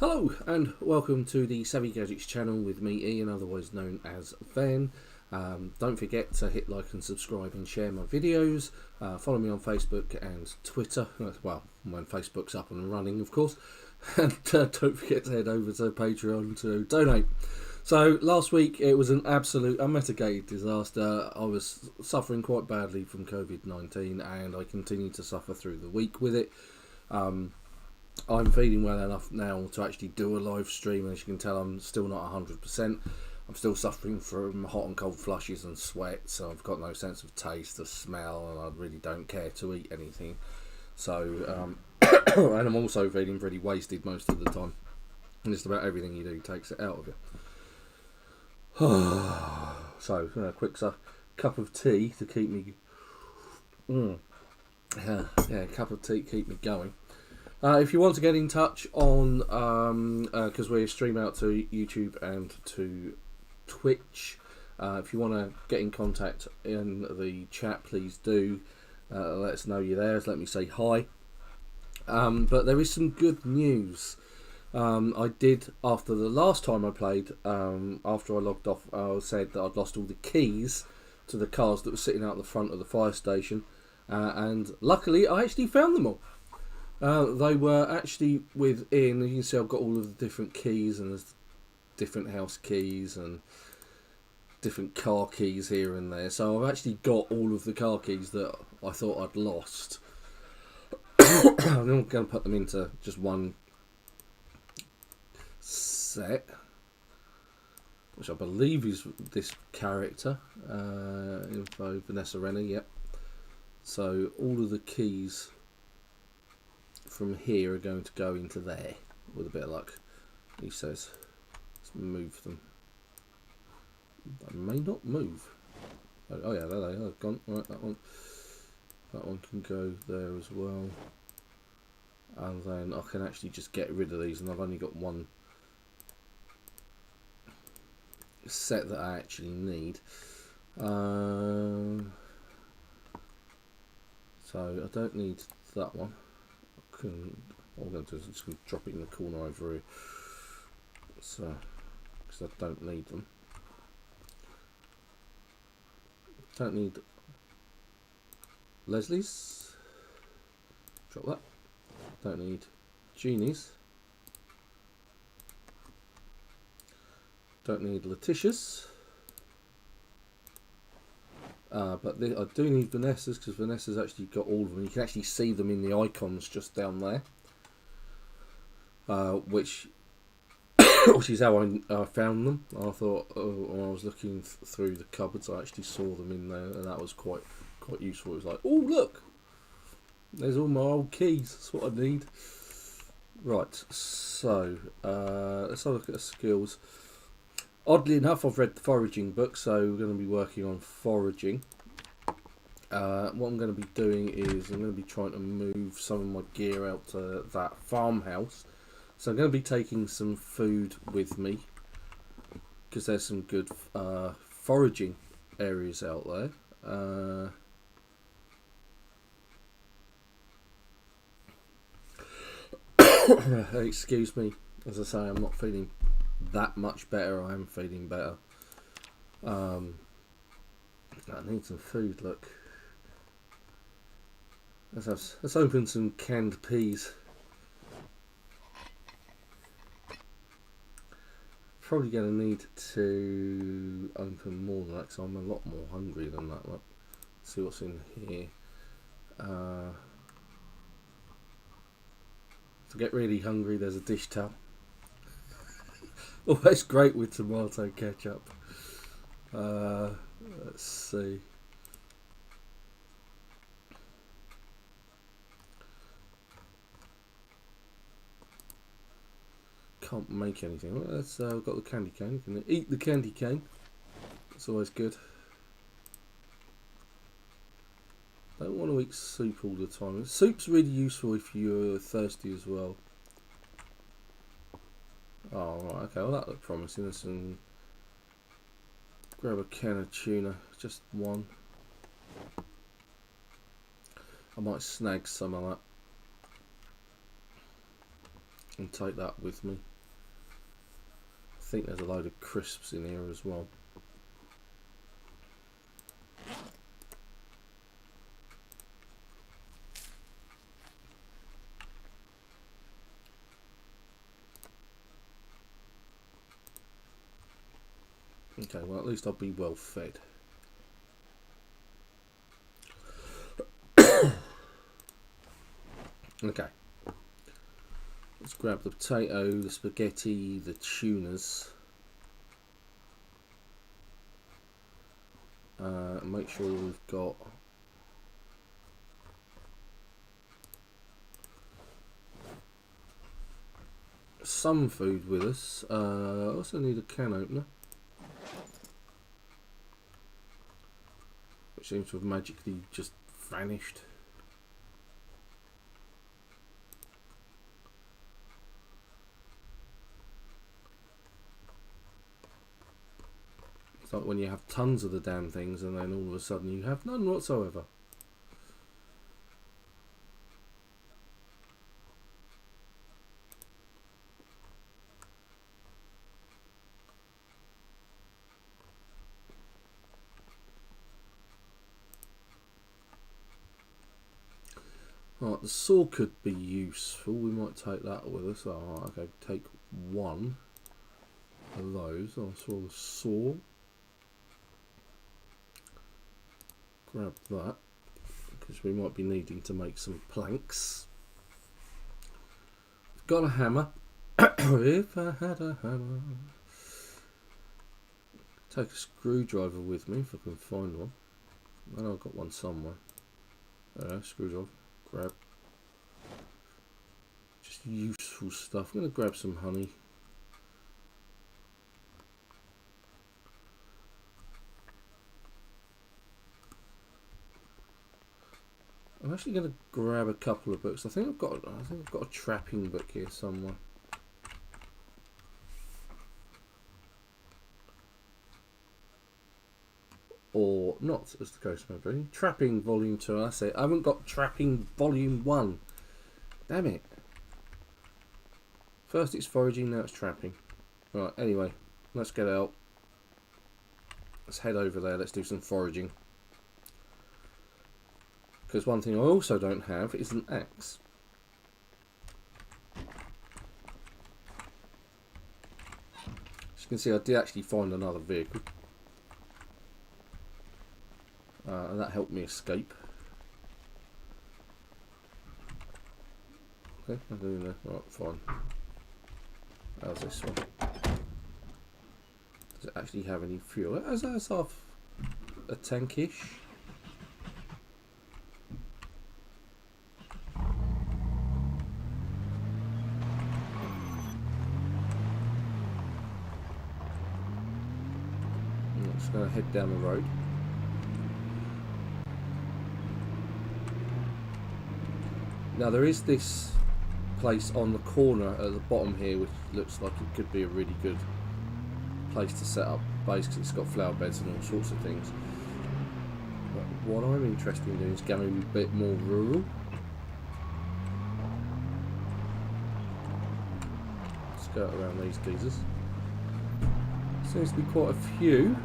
Hello and welcome to the Savvy Gadgets channel with me, Ian, otherwise known as Van. Don't forget to hit like and subscribe and share my videos. Follow me on Facebook and Twitter, well, when Facebook's up and running, of course. And don't forget to head over to Patreon to donate. So last week it was an absolute unmitigated disaster. I was suffering quite badly from COVID-19 and I continue to suffer through the week with it. I'm feeling well enough now to actually do a live stream, and as you can tell, I'm still not 100%. I'm still suffering from hot and cold flushes and sweat, so I've got no sense of taste or smell, and I really don't care to eat anything. So, and I'm also feeling pretty wasted most of the time. And just about everything you do takes it out of you. So, quick cup of tea to keep me. Cup of tea to keep me going. If you want to get in touch on, because we stream out to YouTube and to Twitch, if you want to get in contact in the chat, please do. Let us know you're there. Let me say hi. But there is some good news. I did, after the last time I played, after I logged off, I said that I'd lost all the keys to the cars that were sitting out the front of the fire station. And luckily, I actually found them all. They were actually within, you can see I've got all of the different keys, and there's different house keys and different car keys here and there. So I've actually got all of the car keys that I thought I'd lost. I'm going to put them into just one set, which I believe is this character, info Vanessa Renner, yep. So all of the keys from here are going to go into there with a bit of luck, he says. Let's move them. They may not move. Oh yeah, there they are, gone. Right, that one can go there as well, and then I can actually just get rid of these, and I've only got one set that I actually need. So I don't need that one. All I'm going to do is just going to drop it in the corner over here, so because I don't need them. Don't need Leslie's. Drop that. Don't need Jeannie's. Don't need Letitia's. But I do need Vanessa's, because Vanessa's actually got all of them. You can actually see them in the icons just down there, which is how I found them. I thought, when I was looking through the cupboards, I actually saw them in there, and that was quite useful. It was like, oh look, there's all my old keys. That's what I need. Right, so let's have a look at the skills. Oddly enough, I've read the foraging book, so we're going to be working on foraging. What I'm going to be doing is I'm going to be trying to move some of my gear out to that farmhouse. So I'm going to be taking some food with me, because there's some good foraging areas out there. Excuse me, as I say, I'm not feeling that much better. I am feeling better. I need some food. Look, let's open some canned peas. Probably going to need to open more than that, because I'm a lot more hungry than that. Look, let's see what's in here. To get really hungry, there's a dish towel. Always great with tomato ketchup. Let's see. Can't make anything. Well, let's we've got the candy cane. You can eat the candy cane. It's always good. Don't want to eat soup all the time. Soup's really useful if you're thirsty as well. Oh, right, okay, well that looked promising. There's some. Grab a can of tuna, just one. I might snag some of that and and take that with me. I think there's a load of crisps in here as well. Okay, well at least I'll be well fed. Okay. Let's grab the potato, the spaghetti, the tunas. Make sure we've got some food with us. I also need a can opener, which seems to have magically just vanished. It's like when you have tons of the damn things and then all of a sudden you have none whatsoever. Right, the saw could be useful. We might take that with us. Oh, okay, take one of those. I saw the saw. Grab that, because we might be needing to make some planks. I've got a hammer. If I had a hammer. Take a screwdriver with me if I can find one. I know I've got one somewhere. Screwdriver. Grab. Just useful stuff. I'm going to grab some honey. I'm actually going to grab a couple of books. I think I've got a trapping book here somewhere. Or not, as the case may be. Trapping Volume 2. That's it. I haven't got Trapping Volume 1. Damn it. First it's foraging, now it's trapping. Right, anyway, let's get out. Let's head over there. Let's do some foraging. Because one thing I also don't have is an axe. As you can see, I did actually find another vehicle. And that helped me escape. Okay, I'm doing that. Right, fine. How's this one? Does it actually have any fuel? That's half a tankish. I'm just going to head down the road. Now there is this place on the corner at the bottom here which looks like it could be a really good place to set up base because it's got flower beds and all sorts of things. But what I'm interested in doing is going a bit more rural. Let's go around these geezers. Seems to be quite a few.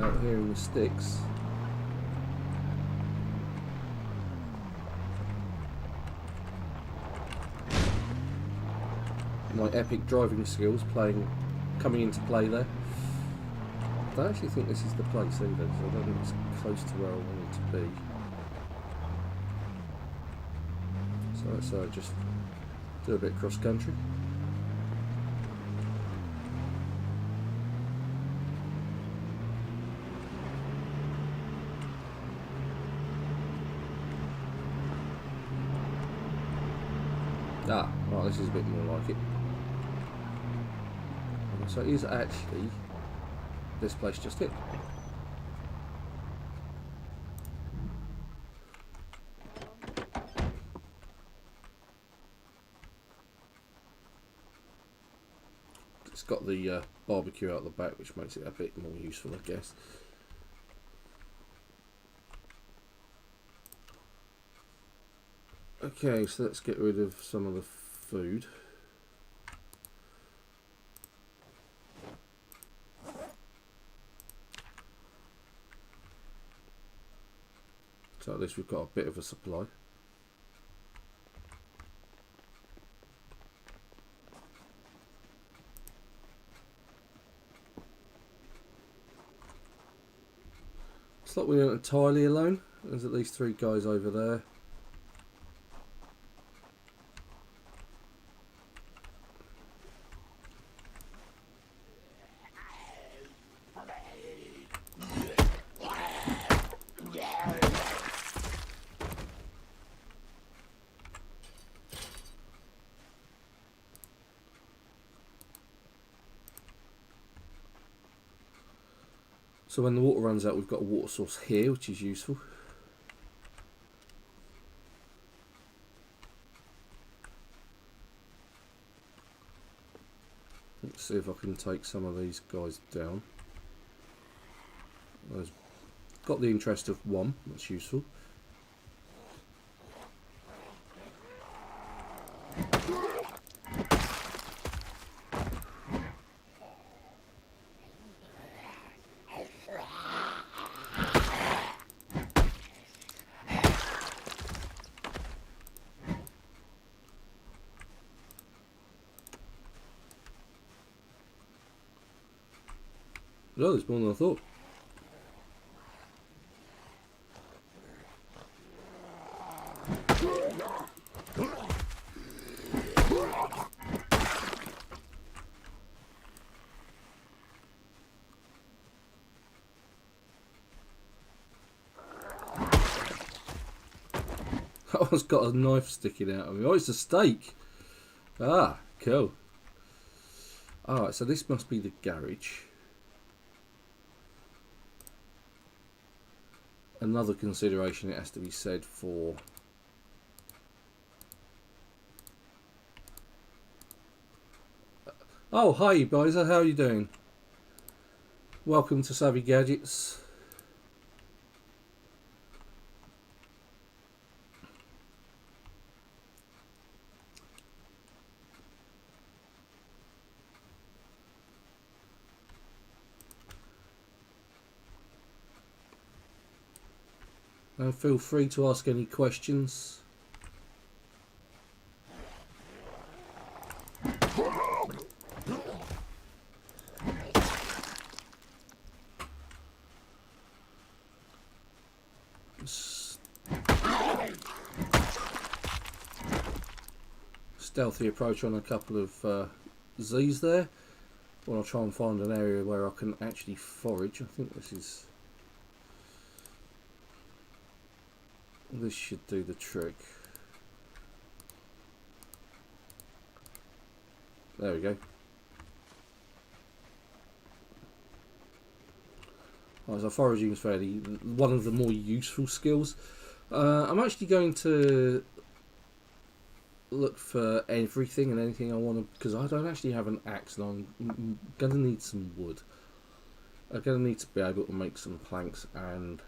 Out here in the sticks. My epic driving skills coming into play there. I don't actually think this is the place either, because I don't think it's close to where I want it to be. So let's just do a bit cross country. Right, this is a bit more like it. So it is actually this place just it. It's got the barbecue out the back, which makes it a bit more useful, I guess. Okay, so let's get rid of some of the food. So at least we've got a bit of a supply. It's like we aren't entirely alone. There's at least 3 guys over there. So when the water runs out, we've got a water source here, which is useful. Let's see if I can take some of these guys down. I've got the interest of 1, that's useful. Oh, there's more than I thought. That one's got a knife sticking out of me. Oh, it's a steak. Ah, cool. Alright, so this must be the garage. Another consideration, it has to be said, for oh, hi you guys, how are you doing? Welcome to Savvy Gadgets. Feel free to ask any questions. Stealthy approach on a couple of Z's there. Well, I'll try and find an area where I can actually forage. I think this should do the trick. There we go. Right, so foraging is fairly one of the more useful skills. I'm actually going to look for everything and anything I want to, because I don't actually have an axe and I'm going to need some wood. I'm going to need to be able to make some planks and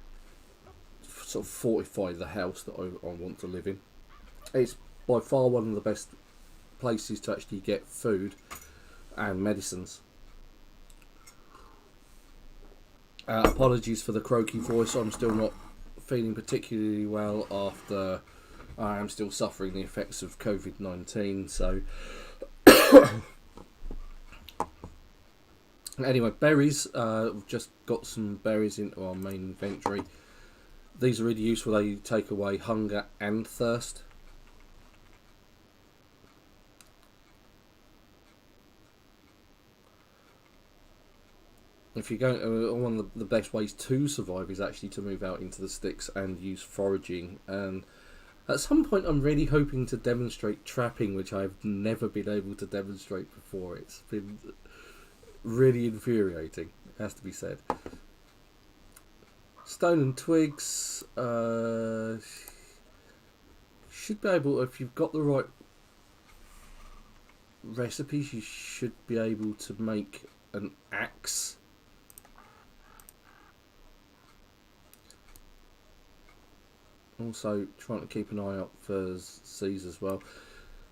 sort of fortify the house that I want to live in. It's by far one of the best places to actually get food and medicines. Apologies for the croaky voice, I'm still not feeling particularly well after I am still suffering the effects of COVID-19, so anyway, berries. We've just got some berries into our main inventory. These are really useful. They take away hunger and thirst. If you're going to, one of the best ways to survive is actually to move out into the sticks and use foraging. And at some point I'm really hoping to demonstrate trapping, which I've never been able to demonstrate before. It's been really infuriating, it has to be said. Stone and twigs. Should be able, if you've got the right recipes, you should be able to make an axe. Also trying to keep an eye out for Z's as well.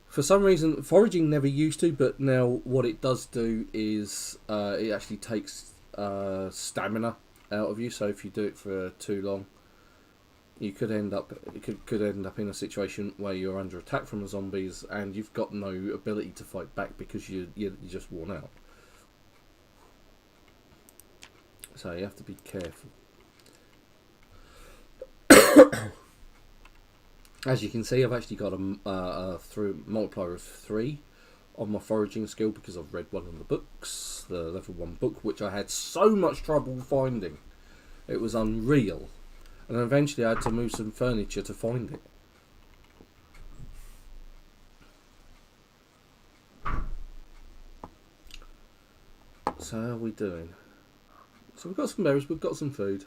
For some reason, foraging never used to, but now what it does do is it actually takes stamina out of you. So if you do it for too long, you could end up in a situation where you're under attack from the zombies and you've got no ability to fight back because you're just worn out. So you have to be careful. As you can see, I've actually got a multiplier of 3 on my foraging skill because I've read one of the books, the level 1 book, which I had so much trouble finding. It was unreal. And eventually I had to move some furniture to find it. So how are we doing? So we've got some berries, we've got some food.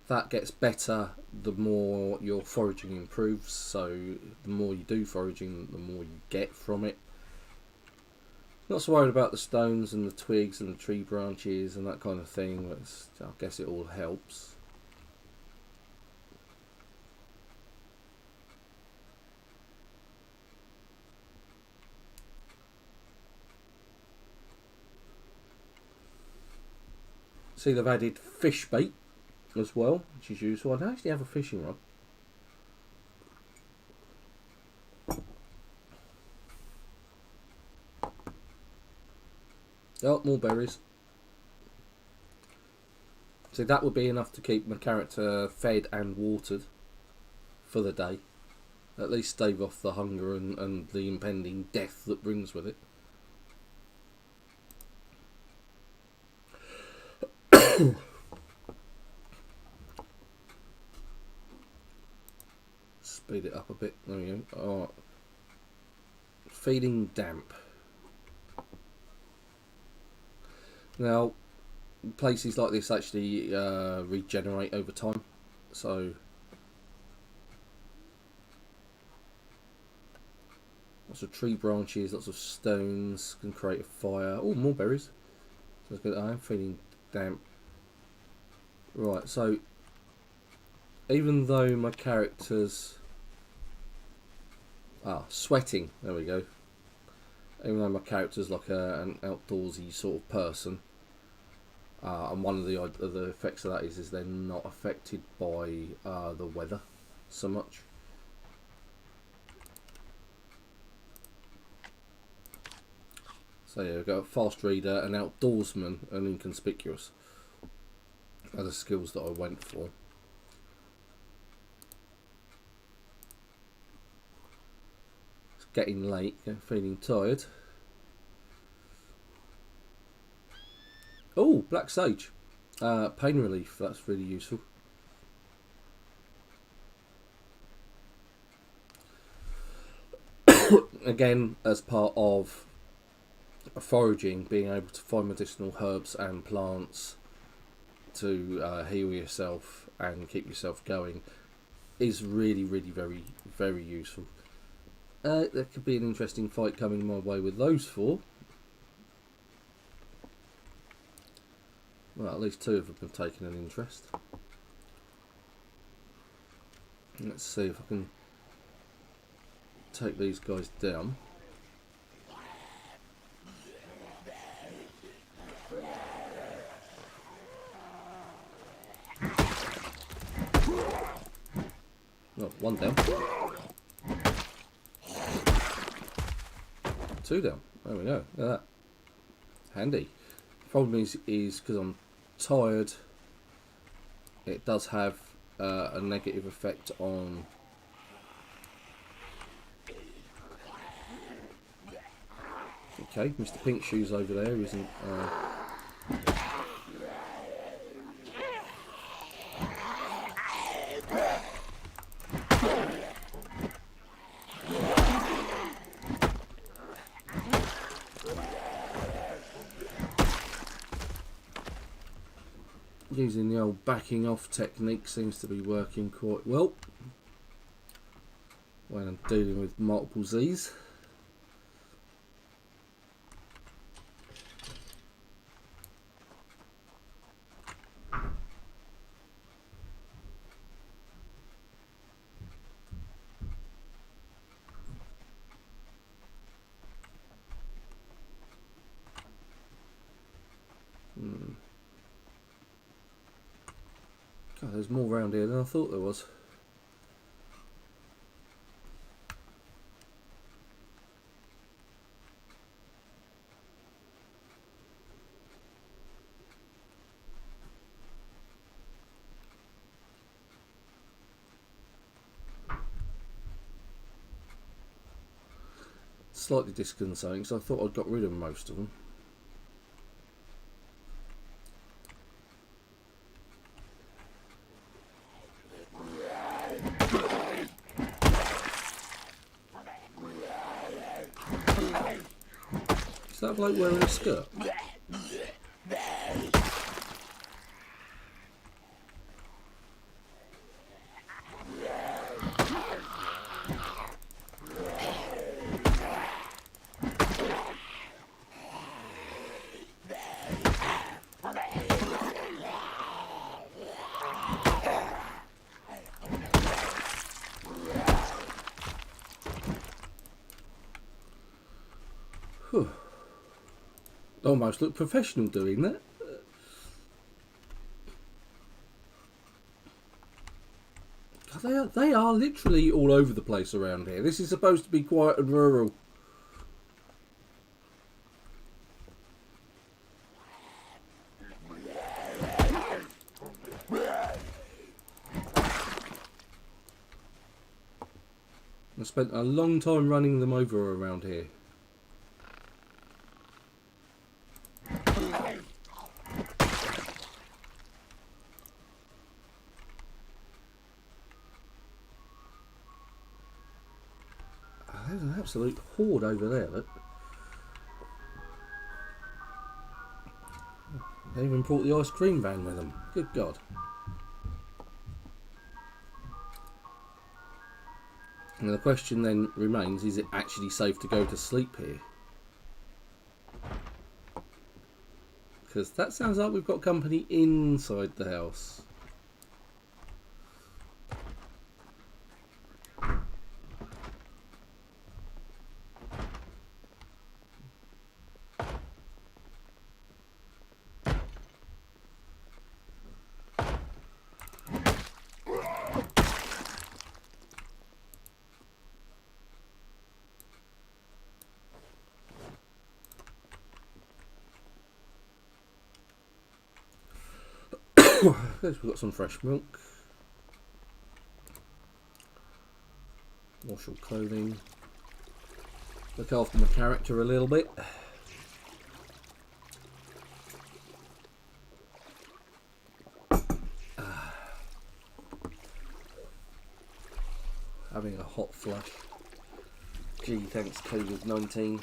That gets better the more your foraging improves, so the more you do foraging, the more you get from it. Not so worried about the stones and the twigs and the tree branches and that kind of thing, but I guess it all helps. See, they've added fish bait as well, which is useful. I don't actually have a fishing rod. Oh, more berries. So that would be enough to keep my character fed and watered for the day. At least stave off the hunger and the impending death that brings with it. Speed it up a bit. There we go. Oh. Feeding damp. Now, places like this actually regenerate over time. So lots of tree branches, lots of stones can create a fire. Oh, more berries. That's good. I'm feeling damp. Right, so even though my character's sweating, there we go. Even though my character's like an outdoorsy sort of person, and one of the effects of that is they're not affected by the weather so much. So yeah, we've got a fast reader, an outdoorsman, and inconspicuous are the skills that I went for. It's getting late, I'm feeling tired. Oh, black sage. Pain relief, that's really useful. Again, as part of foraging, being able to find medicinal herbs and plants to heal yourself and keep yourself going is really, really very useful. There could be an interesting fight coming my way with those 4. Well, at least 2 of them have taken an interest. Let's see if I can take these guys down. Oh, 1 down. 2 down. There we go. Look at that. Handy. Problem is because I'm tired, it does have a negative effect on okay, Mr. Pink Shoes over there isn't using the old backing off technique. Seems to be working quite well when I'm dealing with multiple Z's. God, there's more around here than I thought there was. Slightly disconcerting because I thought I'd got rid of most of them. Is that bloke wearing a skirt? Whew. Almost look professional doing that. They are literally all over the place around here. This is supposed to be quiet and rural. I spent a long time running them over around here. There's an absolute horde over there, look. They even brought the ice cream van with them. Good God. And the question then remains, is it actually safe to go to sleep here? Because that sounds like we've got company inside the house. We've got some fresh milk. Wash your clothing. Look after my character a little bit. Having a hot flush. Gee, thanks COVID-19.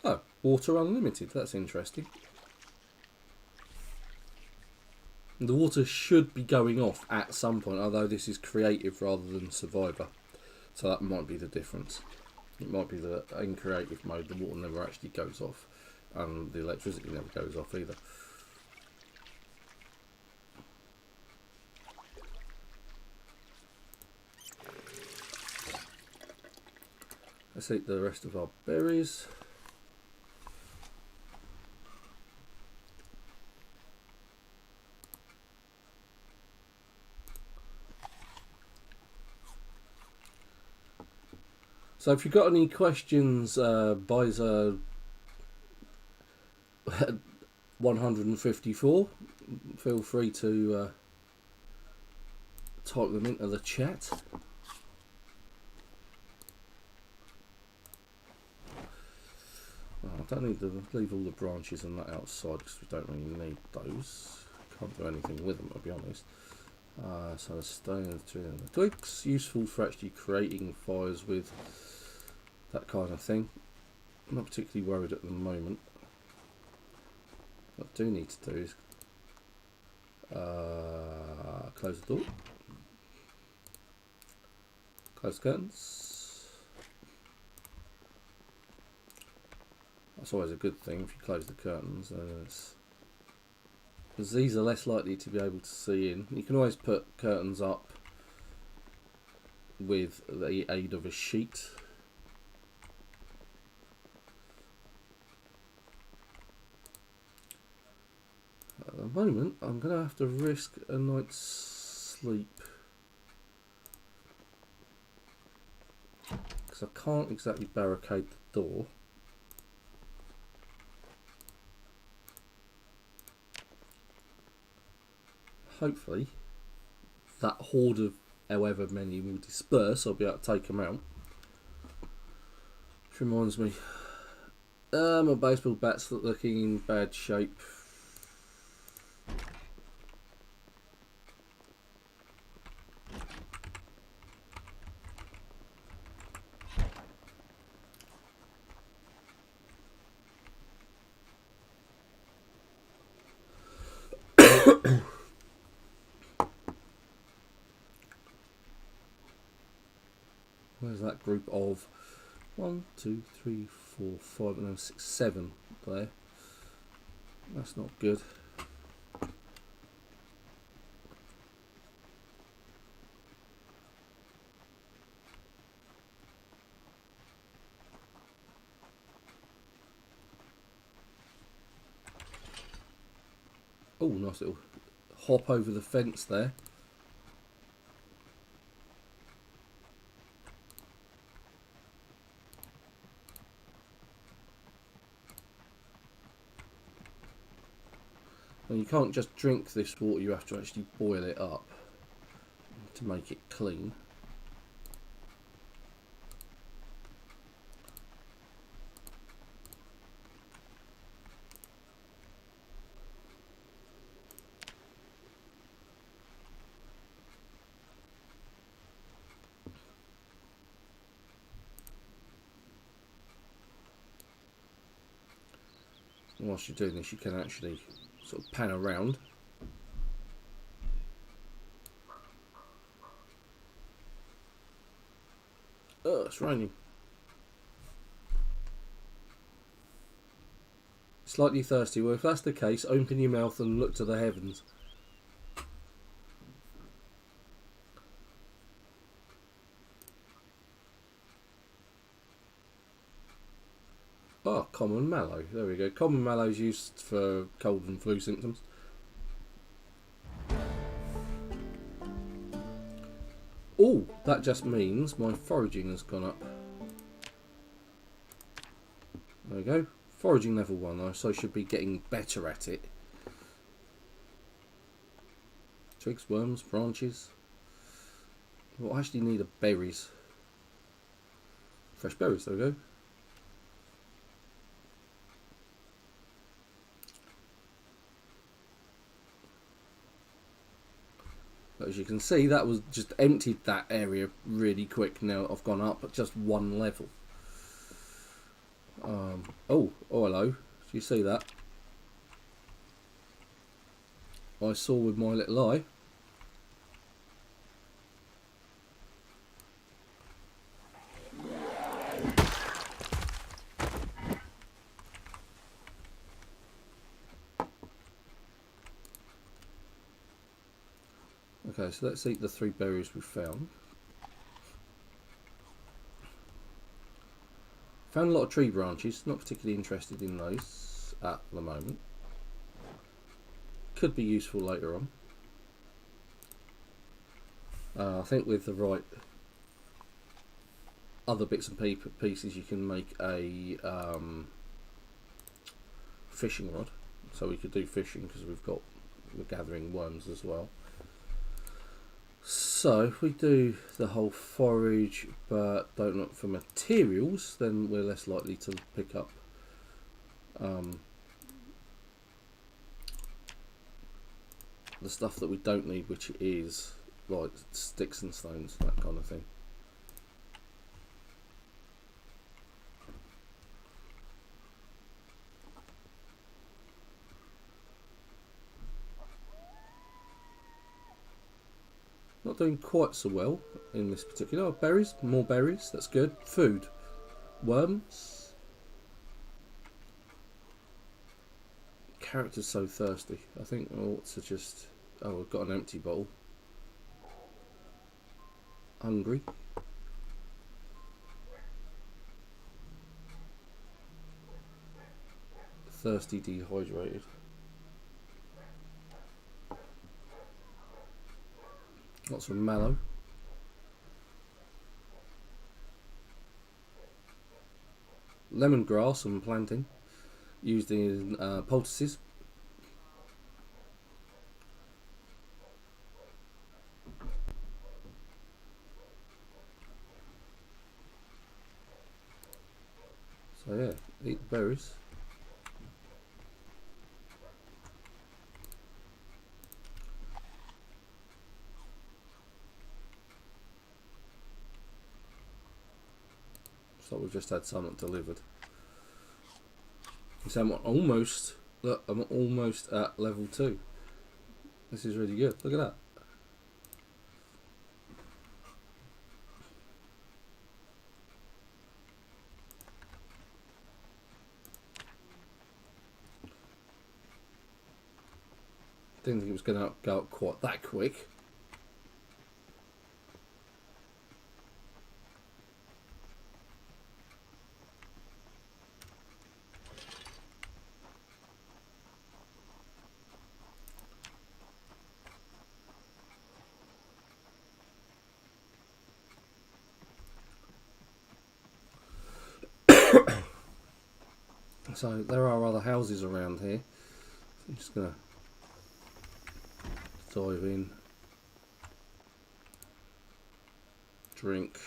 Oh, water unlimited, that's interesting. The water should be going off at some point, although this is creative rather than survivor. So that might be the difference. It might be that in creative mode the water never actually goes off and the electricity never goes off either. Let's eat the rest of our berries. So if you've got any questions, Bizer 154, feel free to type them into the chat. I don't need to leave all the branches and that outside because we don't really need those. Can't do anything with them, to be honest. So the stone and the tree and the twigs, useful for actually creating fires with, that kind of thing. I'm not particularly worried at the moment. What I do need to do is Close the door. Close the curtains. That's always a good thing if you close the curtains. Because these are less likely to be able to see in. You can always put curtains up with the aid of a sheet. At the moment, I'm going to have to risk a night's sleep. Because I can't exactly barricade the door. Hopefully, that horde of however many will disperse. I'll be able to take them out. Which reminds me, my baseball bat's looking in bad shape. Where's that group of 1, 2, 3, 4, 5, and then 6, 7 there? That's not good. Oh, nice little hop over the fence there. And you can't just drink this water, you have to actually boil it up to make it clean. And whilst you're doing this, you can actually sort of pan around. Oh, it's raining. Slightly thirsty. Well, if that's the case, open your mouth and look to the heavens. Oh, common mallow. There we go. Common mallow is used for cold and flu symptoms. Oh, that just means my foraging has gone up. There we go. Foraging level 1, so I should be getting better at it. Twigs, worms, branches. Well, I actually need a berries. Fresh berries, there we go. But as you can see, that was just emptied that area really quick. Now I've gone up at just 1 level. Oh, hello. Do you see that? I saw with my little eye. Okay, so let's eat the 3 berries we found. Found a lot of tree branches, not particularly interested in those at the moment. Could be useful later on. I think with the right other bits and pieces you can make a fishing rod. So we could do fishing because we're gathering worms as well. So if we do the whole forage but don't look for materials, then we're less likely to pick up the stuff that we don't need, which is like sticks and stones, that kind of thing. Not doing quite so well in this particular. Berries, more berries, that's good. Food. Worms. Character's so thirsty. I think I ought to just... Oh, I've got an empty bottle. Hungry. Thirsty, dehydrated. Lots of mallow. Lemongrass I'm planting. Used in poultices. So yeah, eat the berries. So we've just had something delivered. So I'm almost at level 2. This is really good. Look at that. Didn't think it was going to go up quite that quick. So there are other houses around here. So I'm just going to dive in. Drink.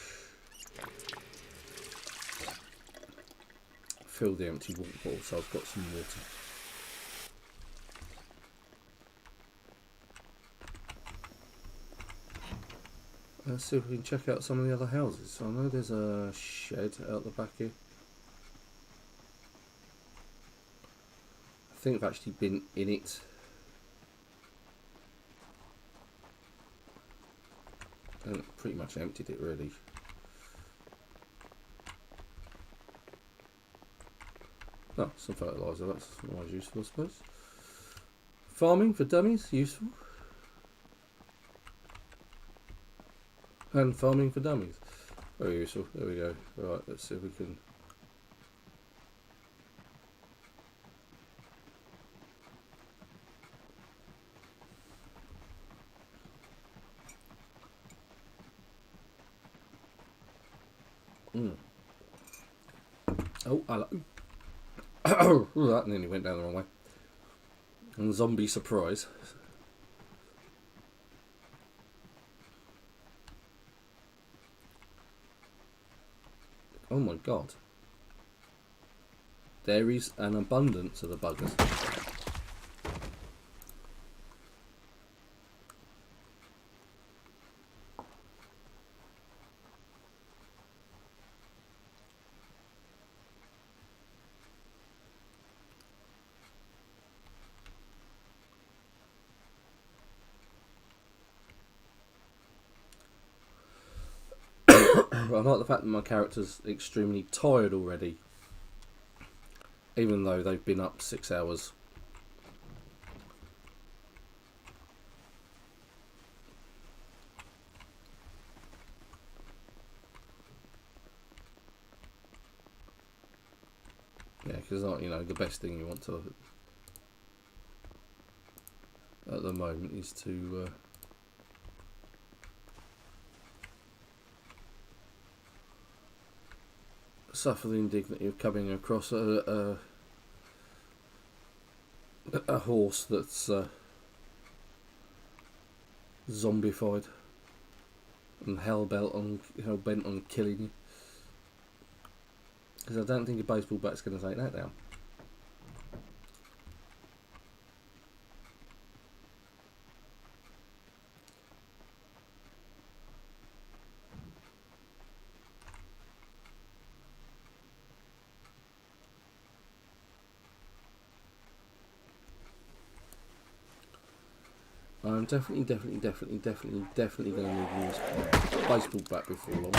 Fill the empty water bottle so I've got some water. Let's see if we can check out some of the other houses. So I know there's a shed out the back here. I think I've actually been in it. And pretty much emptied it really. Oh, some fertiliser, that's always useful I suppose. Farming for dummies, useful. And farming for dummies. Very useful, there we go. Right, let's see if we can... Oh, hello. Ooh, that nearly went down the wrong way. And zombie surprise. Oh my god. There is an abundance of the buggers. I like the fact that my character's extremely tired already, even though they've been up 6 hours. Yeah, because you know, the best thing you want to at the moment is to suffer the indignity of coming across a horse that's zombified and hell-bent on killing you. Because I don't think a baseball bat's going to take that down. I'm definitely going to need this baseball bat before long.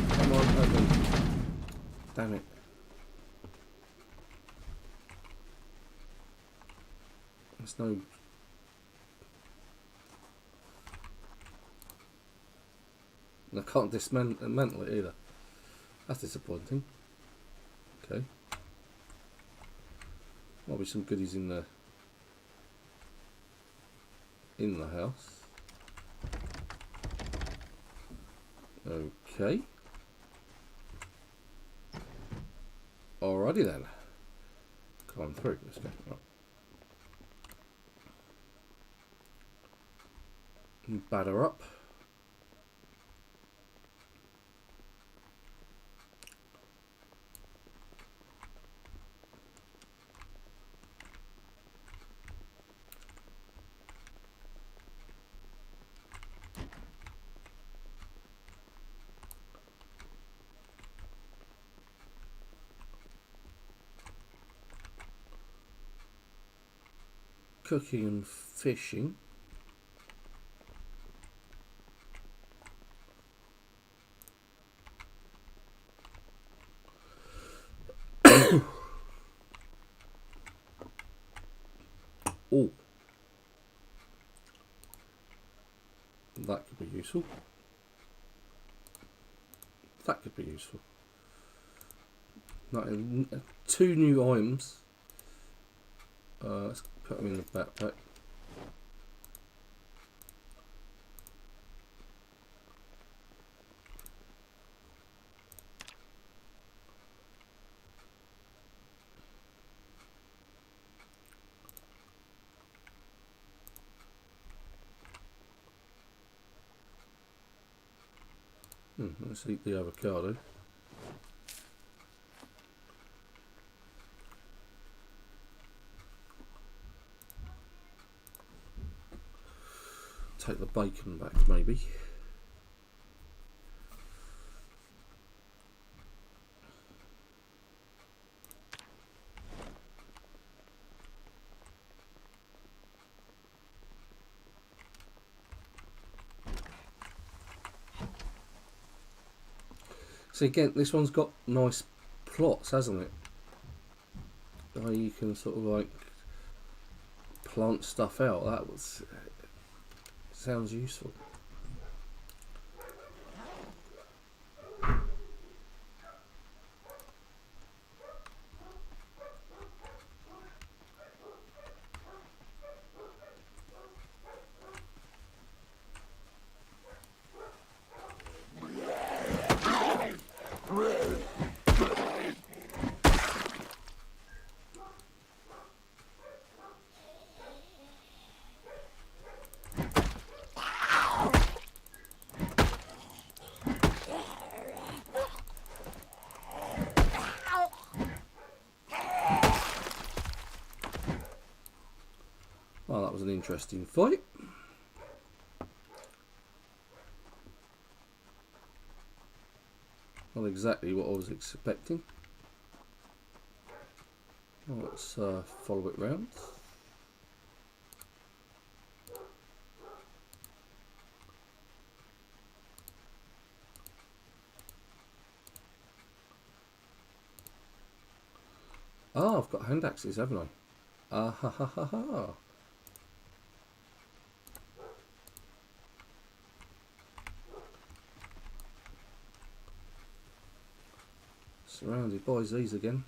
Come on, open. Damn it. There's no... And I can't dismantle it either. That's disappointing. Okay. Might be some goodies in the house. Okay. Alrighty then. Climb through. Let's go. Right. Batter up. Cooking and fishing. Oh, that could be useful. That could be useful. Two new items. Let's put them in the backpack. Let's eat the avocado. Take the bacon back, maybe. So again, this one's got nice plots, hasn't it? Where you can sort of like plant stuff out. That sounds useful. Well, that was an interesting fight. Not exactly what I was expecting. Well, let's follow it round. Ah, I've got hand axes, haven't I? Ah ha ha ha ha. Surrounded by these again.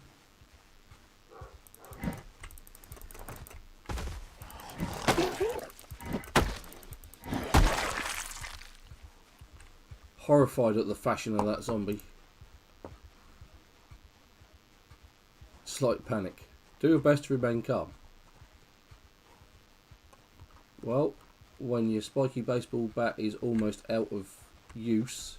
Horrified at the fashion of that zombie. Slight panic. Do your best to remain calm. Well, when your spiky baseball bat is almost out of use,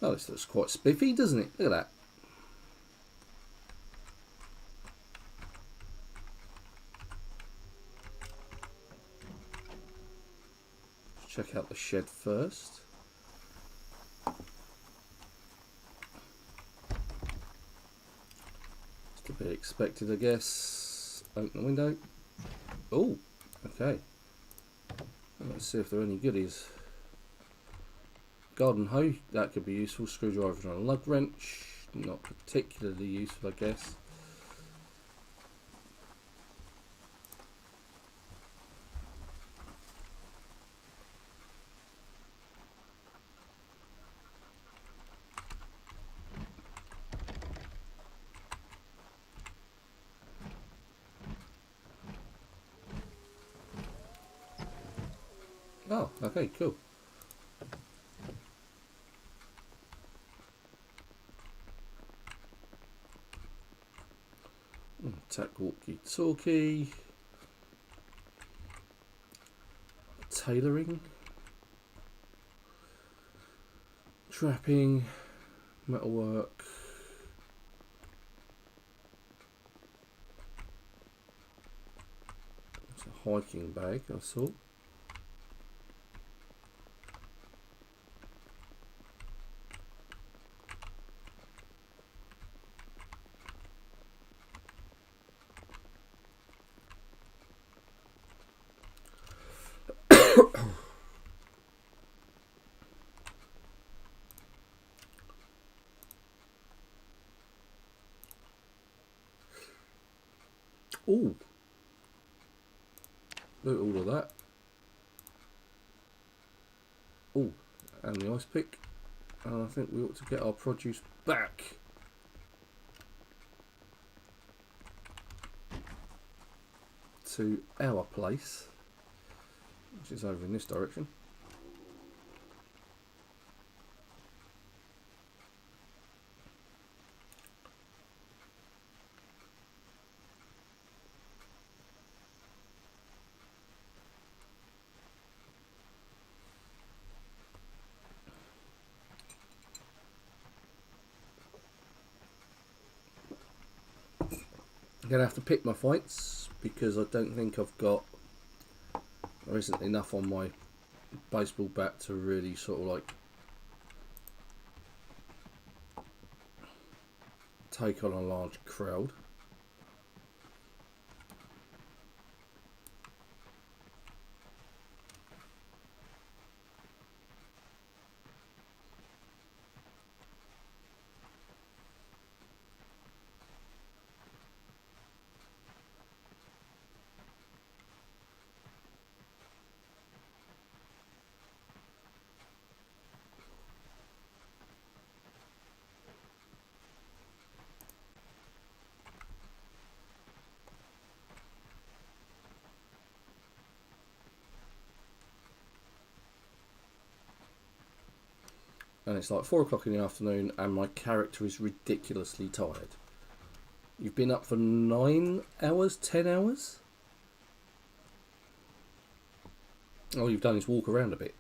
Oh, this looks quite spiffy, doesn't it? Look at that. Let's check out the shed first. Just to be expected, I guess. Open the window. Oh, okay. Let's see if there are any goodies. Garden hoe, that could be useful. Screwdriver and a lug wrench, not particularly useful, I guess. Oh, okay, cool. Tack walkie-talkie. Tailoring. Trapping. Metalwork. It's a hiking bag, I saw. Ooh. Look at all of that. Ooh, and the ice pick. And I think we ought to get our produce back. To our place, which is over in this direction. I'm going to have to pick my fights because I don't think there isn't enough on my baseball bat to really sort of like take on a large crowd. And it's like 4 o'clock in the afternoon and my character is ridiculously tired. You've been up for 9 hours, 10 hours? All you've done is walk around a bit.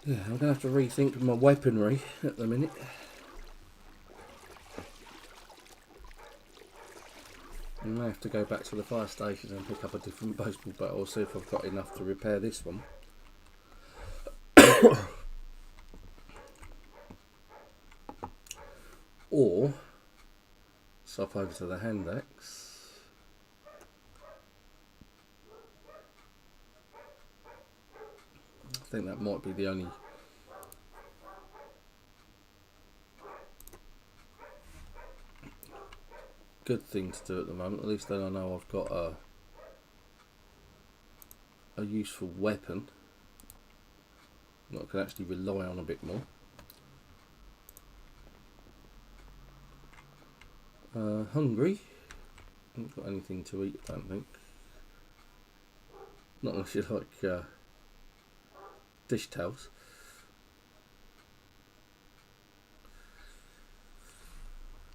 Yeah, I'm going to have to rethink my weaponry at the minute. I may have to go back to the fire station and pick up a different baseball bat, or see if I've got enough to repair this one. Or swap over to the hand axe. I think that might be the only good thing to do at the moment. At least then I know I've got a useful weapon that I can actually rely on a bit more. Hungry. Haven't got anything to eat, I don't think. Not unless you like dish towels.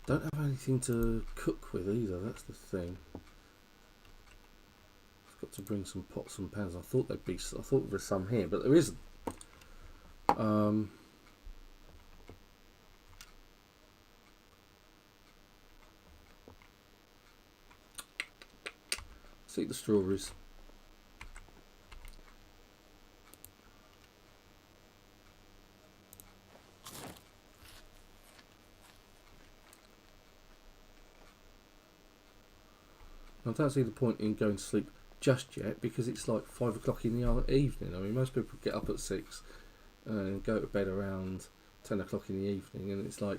Don't have anything to cook with either, that's the thing. I've got to bring some pots and pans. I thought there was some here, but there isn't. Let's eat the strawberries. I don't see the point in going to sleep just yet, because it's like 5 o'clock in the evening. I mean, most people get up at 6 and go to bed around 10 o'clock in the evening, and it's like,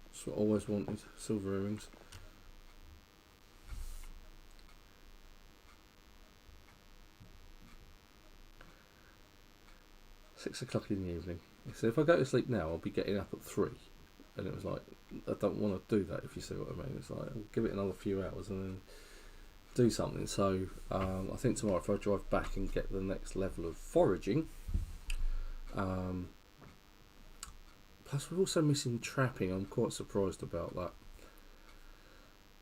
that's what I always wanted, silver earrings. Six o'clock in the evening. So if I go to sleep now, I'll be getting up at 3. And it was like, I don't want to do that, if you see what I mean. It's like, I'll give it another few hours and then do something. So I think tomorrow, if I drive back and get the next level of foraging, plus we're also missing trapping. I'm quite surprised about that.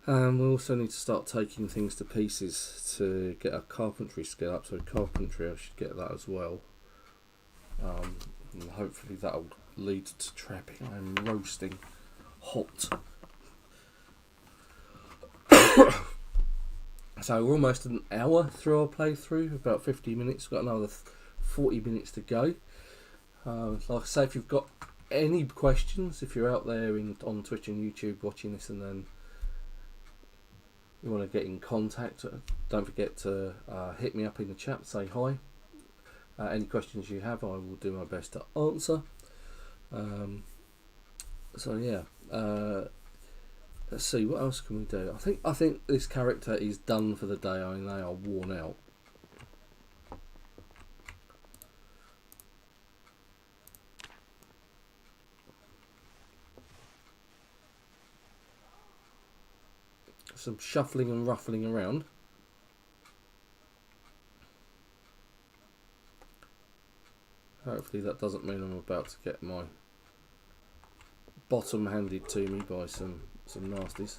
We also need to start taking things to pieces to get our carpentry skill up. So carpentry, I should get that as well. And hopefully that'll lead to trapping. I'm roasting hot. So we're almost an hour through our playthrough, about 50 minutes. We've got another 40 minutes to go. Like I say, if you've got any questions, if you're out there on Twitch and YouTube watching this, and then you want to get in contact, don't forget to hit me up in the chat, say hi. Any questions you have, I will do my best to answer. So yeah, let's see, what else can we do? I think this character is done for the day. I mean, they are worn out. Some shuffling and ruffling around. Hopefully that doesn't mean I'm about to get my bottom handed to me by some nasties.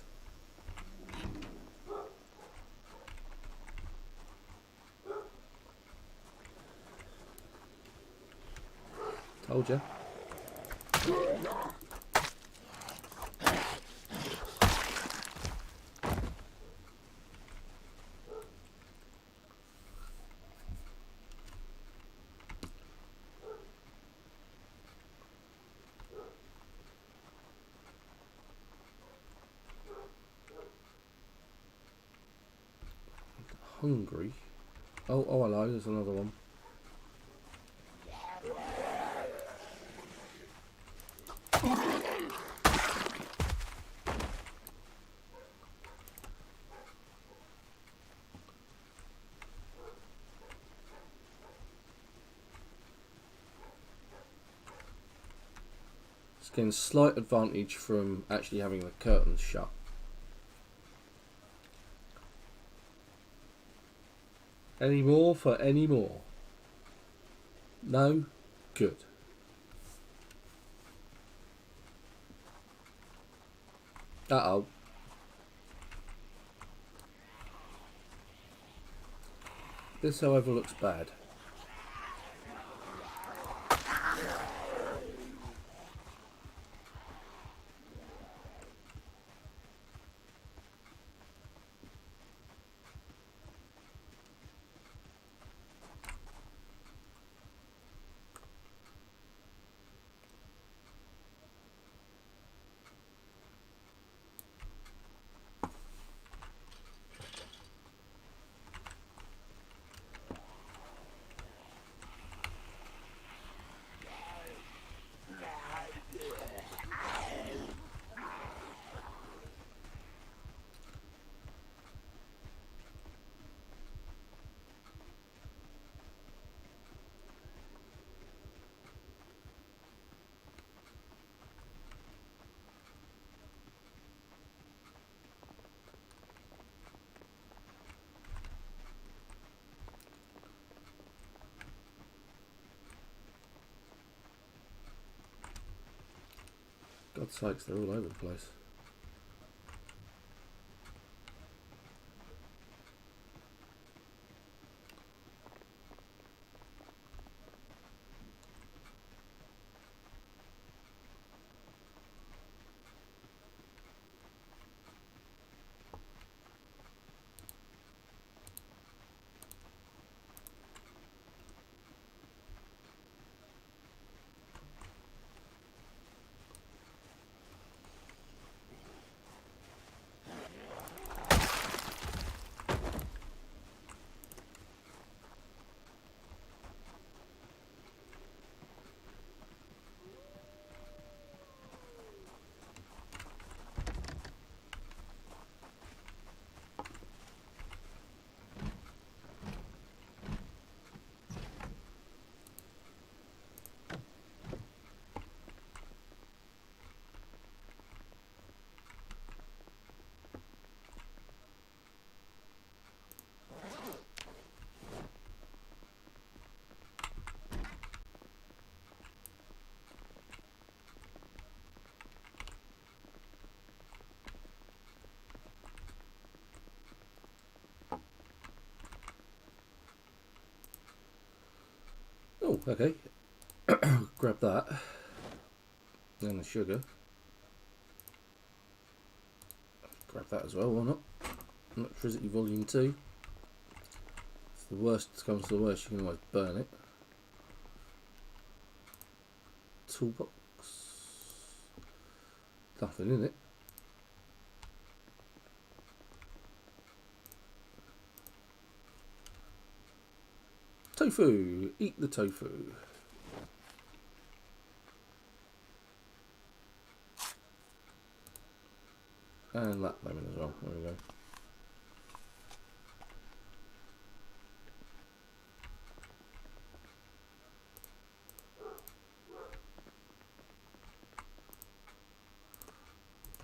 Told ya. Hungry. Oh, hello, there's another one. It's getting slight advantage from actually having the curtains shut. Any more for any more? No? Good. Uh-oh. This, however, looks bad. God's sakes, they're all over the place. Oh, okay. Grab that. And the sugar. Grab that as well, why not? Electricity volume 2. If the worst comes to the worst, you can always burn it. Toolbox. Nothing in it. Tofu. Eat the tofu. And that lemon as well. There we go.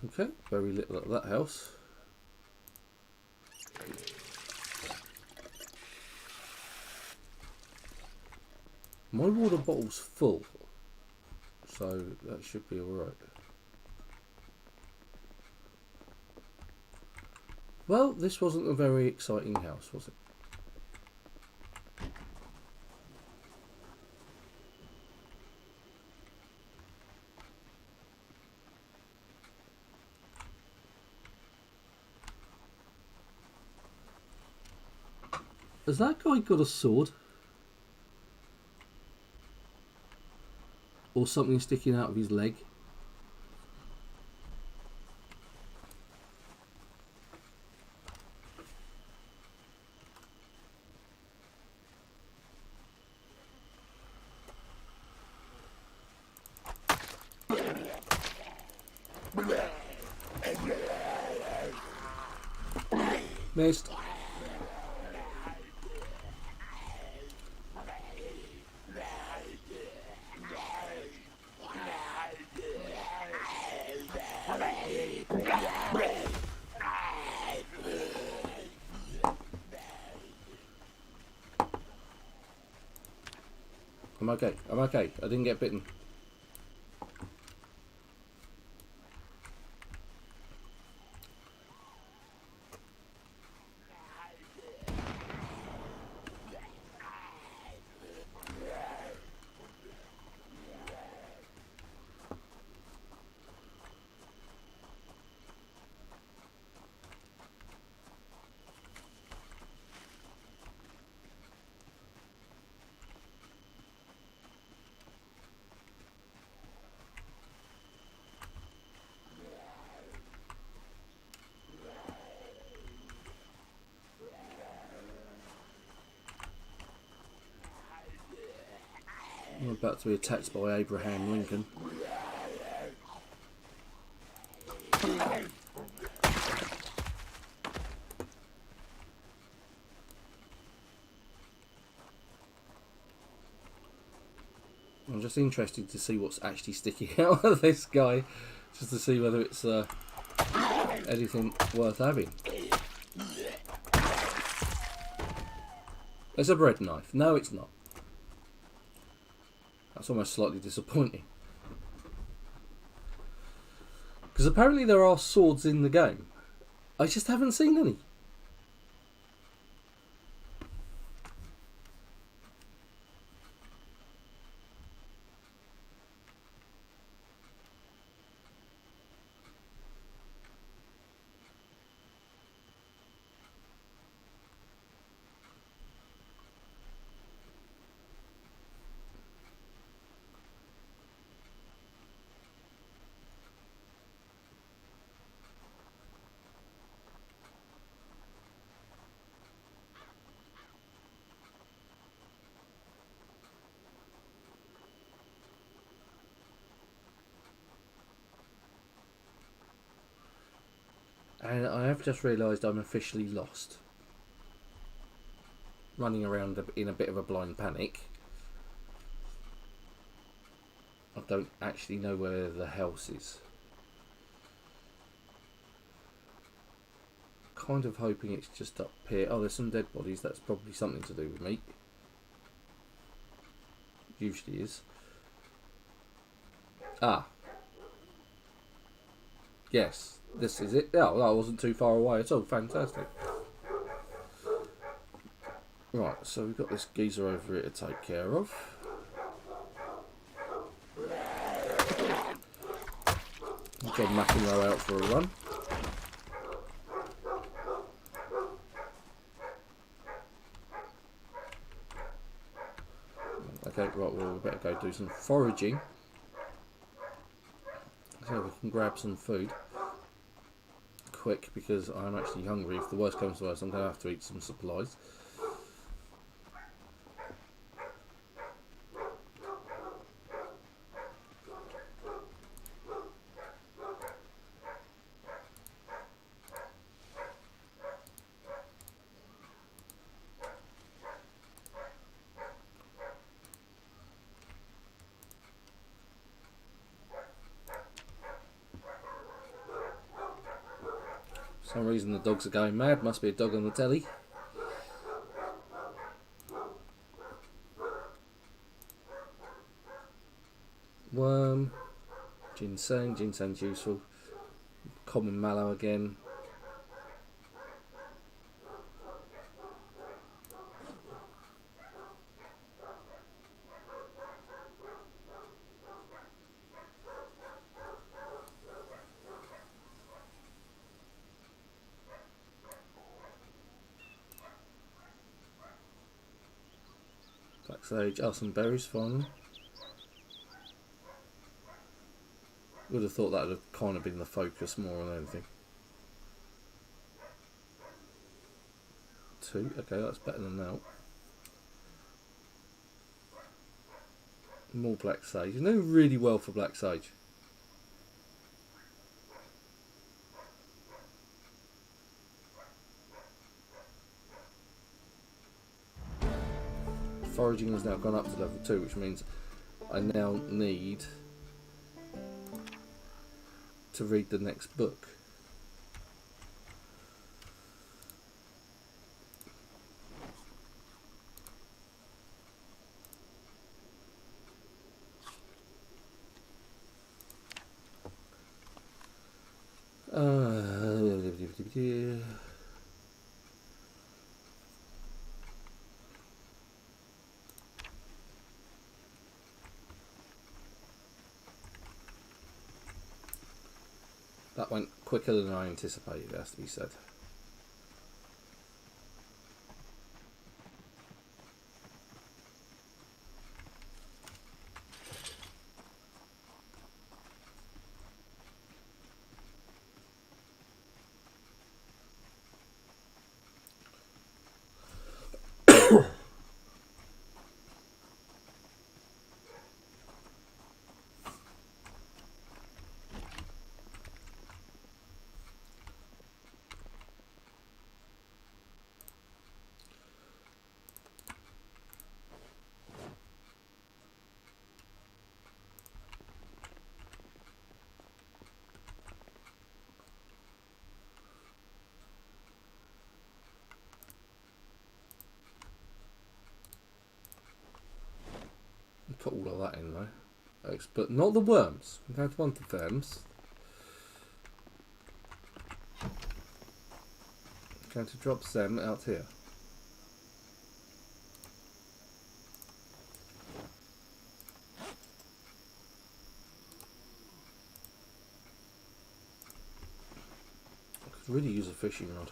Okay, very little at that house. My water bottle's full, so that should be alright. Well, this wasn't a very exciting house, was it? Has that guy got a sword? Or something sticking out of his leg? Missed. I'm okay. I'm okay. I didn't get bitten. I'm about to be attacked by Abraham Lincoln. I'm just interested to see what's actually sticking out of this guy, just to see whether it's anything worth having. It's a bread knife. No, it's not. That's almost slightly disappointing. Because apparently there are swords in the game. I just haven't seen any. And I have just realised I'm officially lost. Running around in a bit of a blind panic. I don't actually know where the house is. Kind of hoping it's just up here. Oh, there's some dead bodies. That's probably something to do with meat. Usually is. Ah. Yes, this is it. Oh, that wasn't too far away at all. Fantastic. Right, so we've got this geezer over here to take care of. John McEnroe out for a run. Okay, right, well, we better go do some foraging. So we can grab some food. Quick, because I'm actually hungry. If the worst comes to worst, I'm going to have to eat some supplies. For some reason the dogs are going mad. Must be a dog on the telly. Worm. Ginseng. Ginseng's useful. Common mallow again. Black sage. Oh, some berries finally. Would have thought that would have kind of been the focus more than anything. 2. Okay, that's better than that. More black sage. You know really well for black sage. Foraging has now gone up to level 2, which means I now need to read the next book. Yeah. That went quicker than I anticipated, it has to be said. Put all of that in though. But not the worms. We don't want the worms. I'm going to drop them out here. I could really use a fishing rod.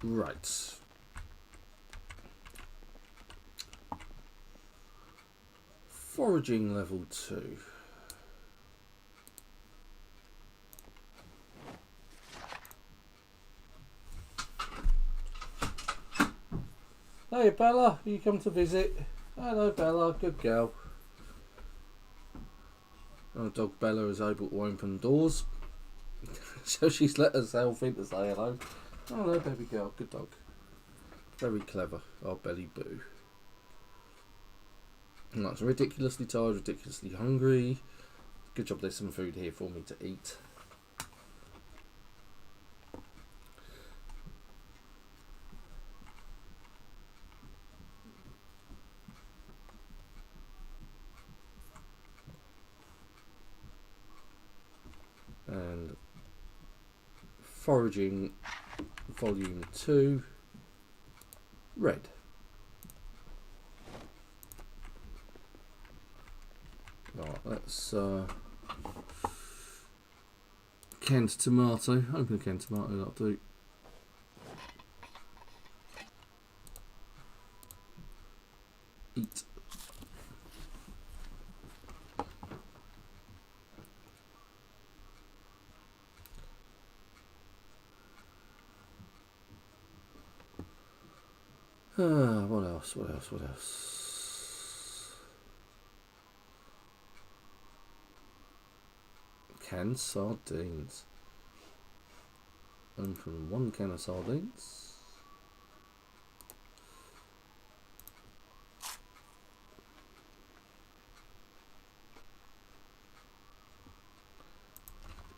Right. Foraging level 2. Hey Bella, you come to visit? Hello Bella, good girl. Our dog Bella is able to open doors. So she's let herself in to say hello. Hello baby girl, good dog. Very clever, our Belly Boo. And that's ridiculously tired, ridiculously hungry. Good job there's some food here for me to eat. And foraging volume 2, red. Right, let's canned tomato. Open a canned tomato, that'll do. Eat. What else? What else? What else? Canned sardines. Open one can of sardines.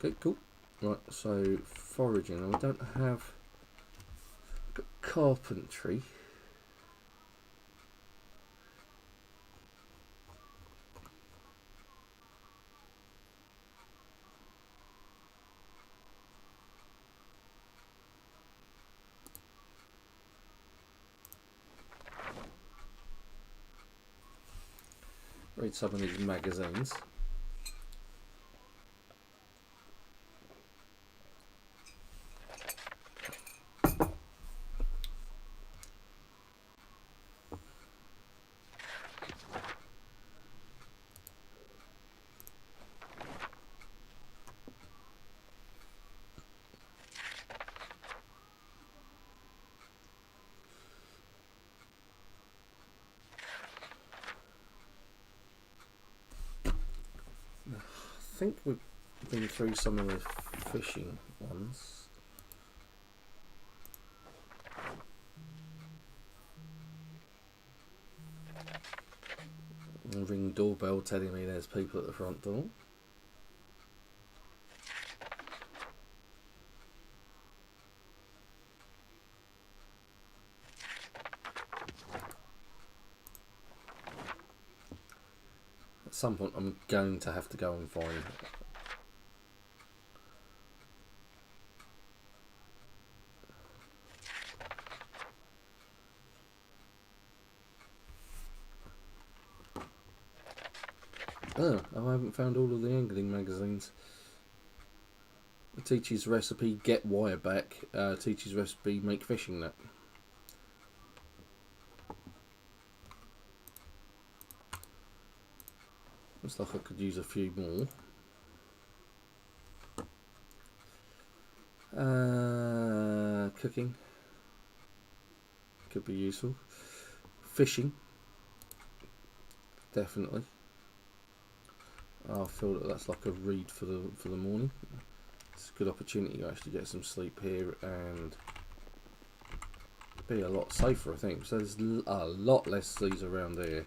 Okay, cool. Right, so foraging. And we don't have carpentry. Read some of these magazines. I think we've been through some of the fishing ones. Ring doorbell telling me there's people at the front door. At some point I'm going to have to go and find Oh, I haven't found all of the angling magazines. Teaches recipe, get wire back. Teaches recipe, make fishing net. Looks like I could use a few more. Cooking could be useful. Fishing, definitely. I feel that that's like a read for the morning. It's a good opportunity to actually get some sleep here and be a lot safer, I think. So there's a lot less seas around here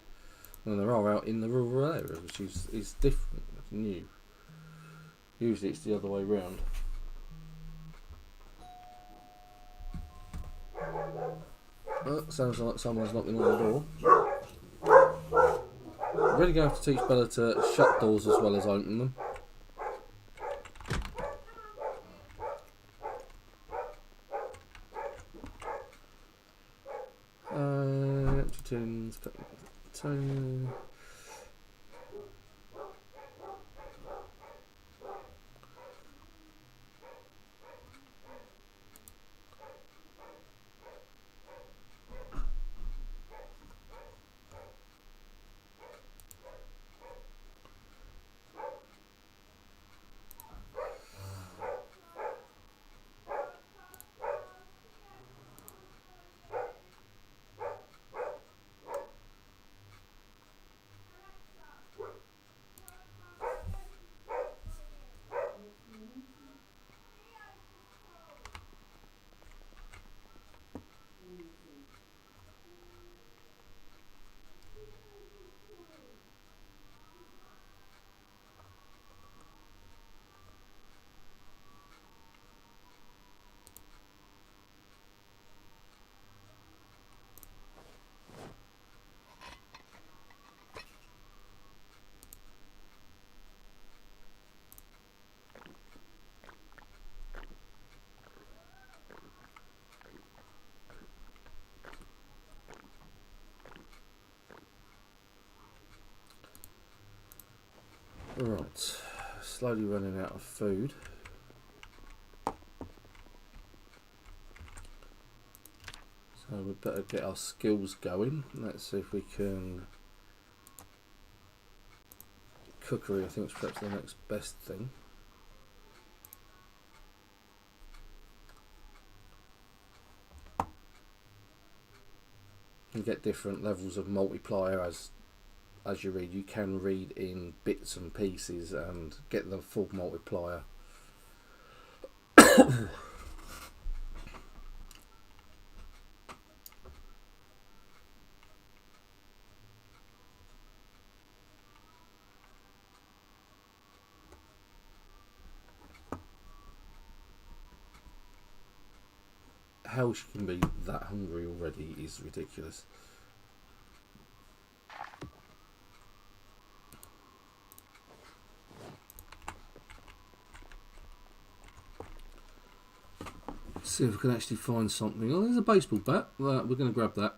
than there are out in the rural areas, which is different, it's new. Usually it's the other way round. Oh, sounds like someone's knocking on the door. I'm really going to have to teach Bella to shut doors as well as open them. Empty tins, potato. Right, slowly running out of food. So we better get our skills going. Let's see if we can. Cookery, I think, is perhaps the next best thing. can get different levels of multiplier as you read. You can read in bits and pieces and get the full multiplier. How she can be that hungry already is ridiculous. Let's see if we can actually find something. Oh, there's a baseball bat. We're going to grab that.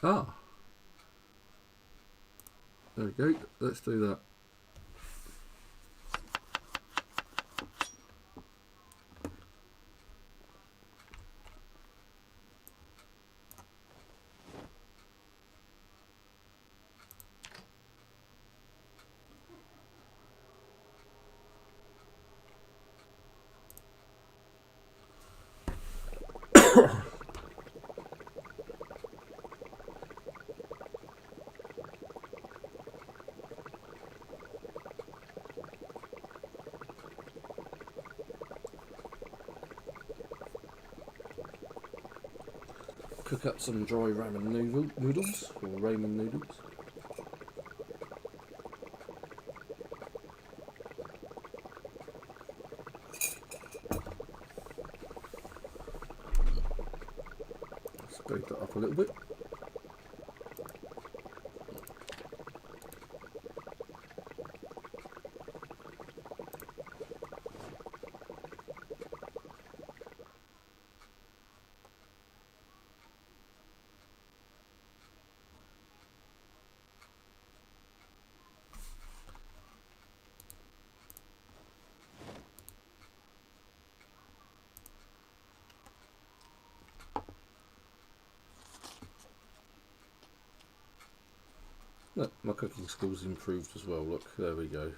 Ah, there we go. Let's do that. Cook up some dry ramen noodles, or ramen noodles. Speed that up a little bit. Look, my cooking skills improved as well. Look, there we go.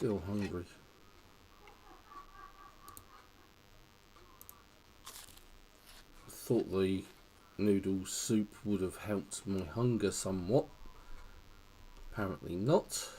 Still hungry. Thought the noodle soup would have helped my hunger somewhat. Apparently not.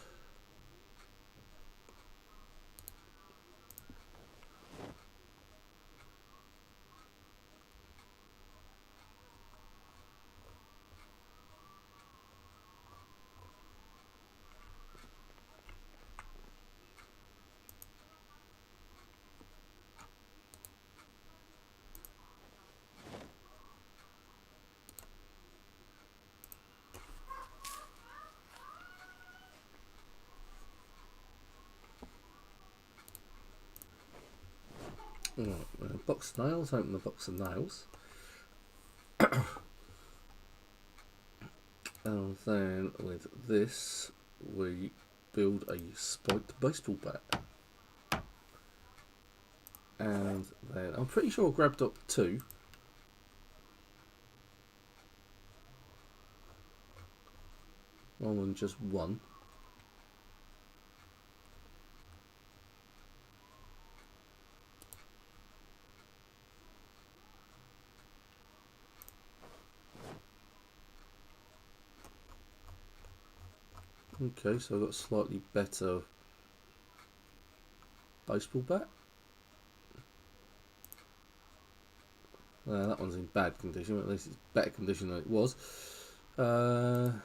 Right, box of nails, open the box of nails. And then with this, we build a spiked baseball bat. And then I'm pretty sure I grabbed up 2. Rather than just 1. Okay, so I've got a slightly better baseball bat. That one's in bad condition, but at least it's better condition than it was. Gonna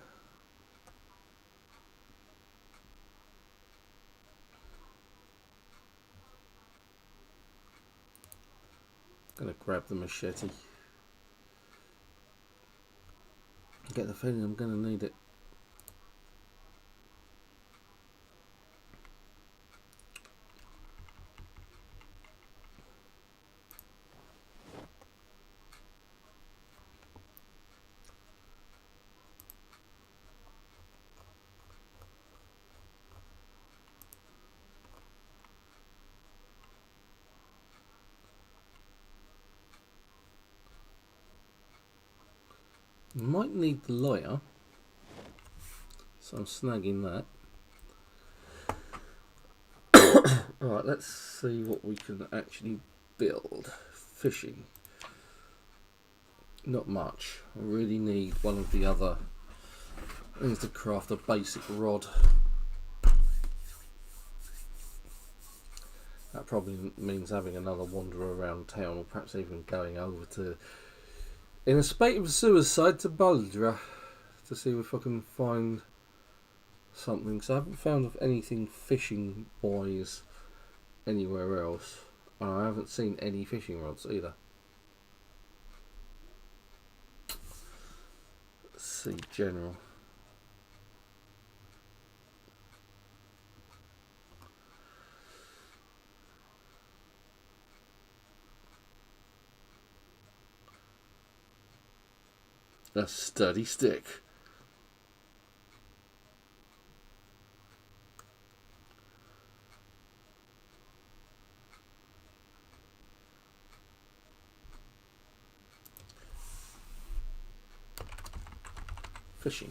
grab the machete. I get the feeling I'm gonna need it. Might need the lighter, so I'm snagging that. Alright, let's see what we can actually build. Fishing. Not much. I really need one of the other things to craft a basic rod. That probably means having another wander around town, or perhaps even going over to, in a spate of suicide, to Buldra to see if I can find something. So I haven't found of anything fishing wise anywhere else. I haven't seen any fishing rods either. Let's see, general. A sturdy stick. Fishing.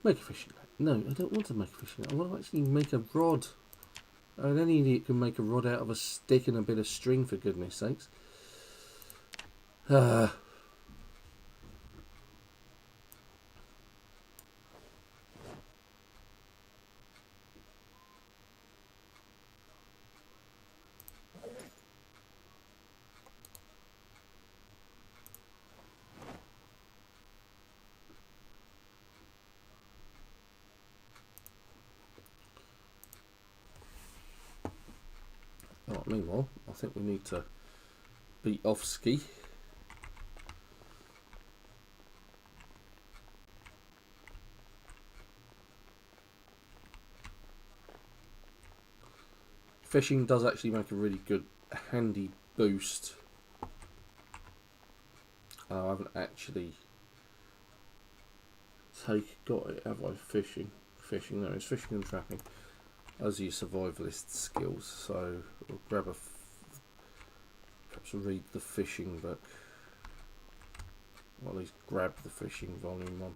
Make a fishing net. No, I don't want to make a fishing net. I want to actually make a rod. Any idiot can make a rod out of a stick and a bit of string, for goodness sakes. Meanwhile, I think we need to be off ski. Fishing does actually make a really good, handy boost. I haven't actually got it, have I? Fishing, no, it's fishing and trapping. Those are your survivalist skills, so we'll grab perhaps read the fishing book, or at least grab the fishing volume 1.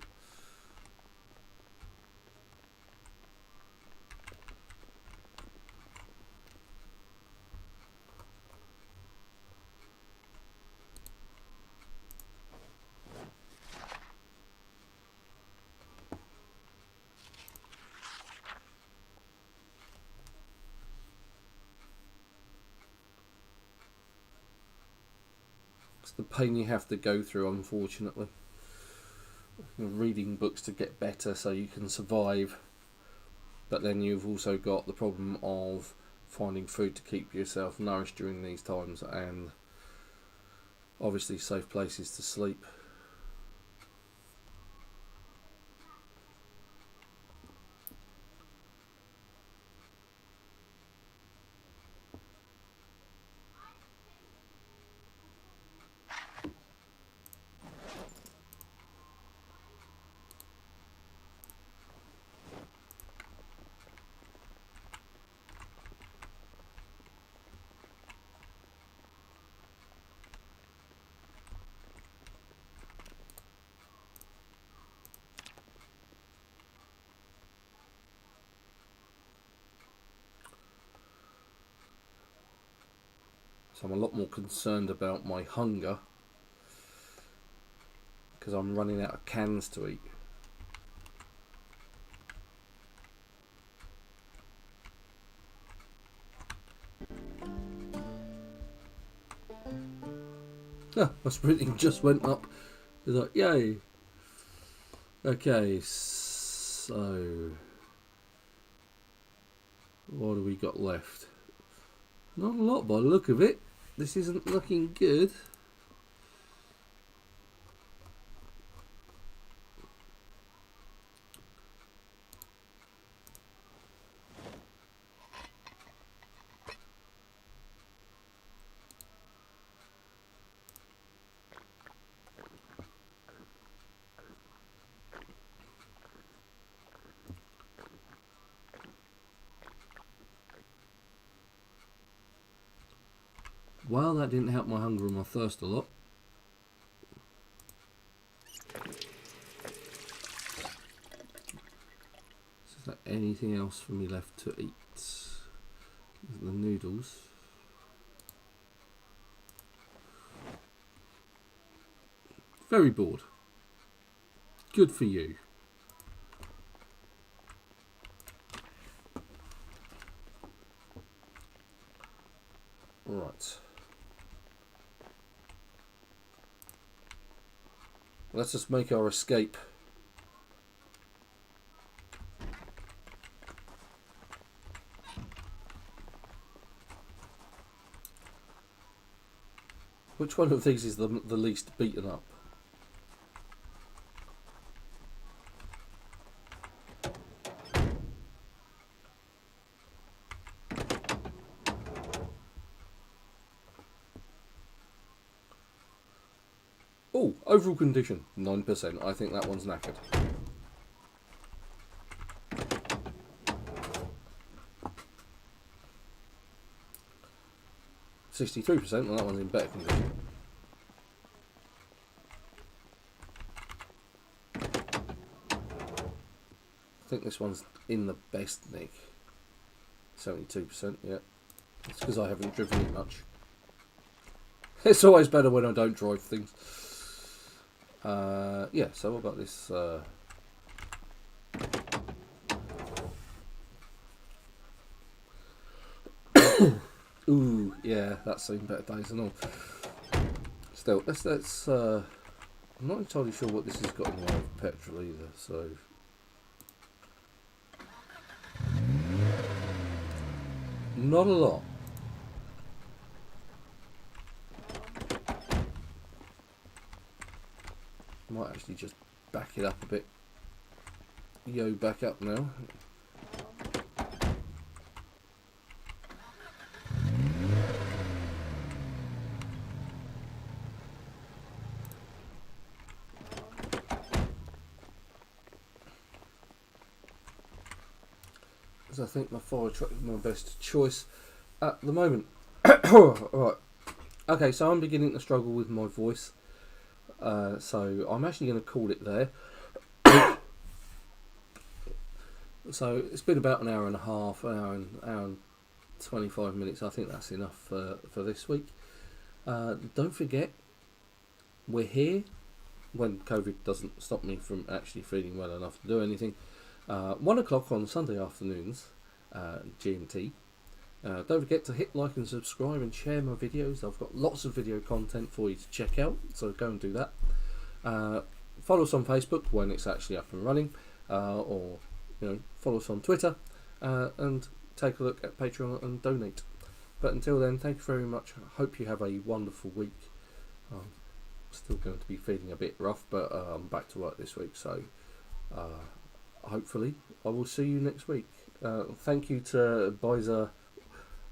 It's the pain you have to go through, unfortunately. You're reading books to get better so you can survive, but then you've also got the problem of finding food to keep yourself nourished during these times, and obviously safe places to sleep. So I'm a lot more concerned about my hunger because I'm running out of cans to eat. Ah, my sprinting just went up. It's like, yay. Okay, so what do we got left? Not a lot by the look of it. This isn't looking good. Well, that didn't help my hunger and my thirst a lot. Is there anything else for me left to eat? The noodles. Very bored. Good for you. Right. Let's just make our escape. Which one of these is the least beaten up? Oh, overall condition, 9%. I think that one's knackered. %63%, well, that one's in better condition. I think this one's in the best nick. 72%, yeah. It's because I haven't driven it much. It's always better when I don't drive things. Yeah, so what about this? Ooh, yeah, that's seen better days and all. Still, let's I'm not entirely sure what this has got in the way of petrol either, so not a lot. Might actually just back it up a bit. Yo, back up now. Because I think my fire truck is my best choice at the moment. Right. Okay, so I'm beginning to struggle with my voice. So I'm actually going to call it there. So it's been about an hour and a half, hour and 25 minutes. I think that's enough for this week. Don't forget, we're here when COVID doesn't stop me from actually feeling well enough to do anything. 1 o'clock on Sunday afternoons, GMT. Don't forget to hit like and subscribe and share my videos. I've got lots of video content for you to check out, so go and do that. Follow us on Facebook when it's actually up and running, or follow us on Twitter, and take a look at Patreon and donate. But until then, thank you very much. I hope you have a wonderful week. I'm still going to be feeling a bit rough, but I'm back to work this week, so hopefully I will see you next week. Thank you to Bizer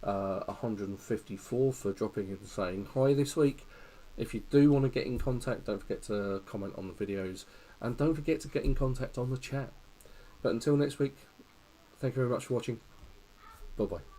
154 for dropping in and saying hi this week. If you do want to get in contact, don't forget to comment on the videos, and don't forget to get in contact on the chat. But until next week, thank you very much for watching. Bye bye.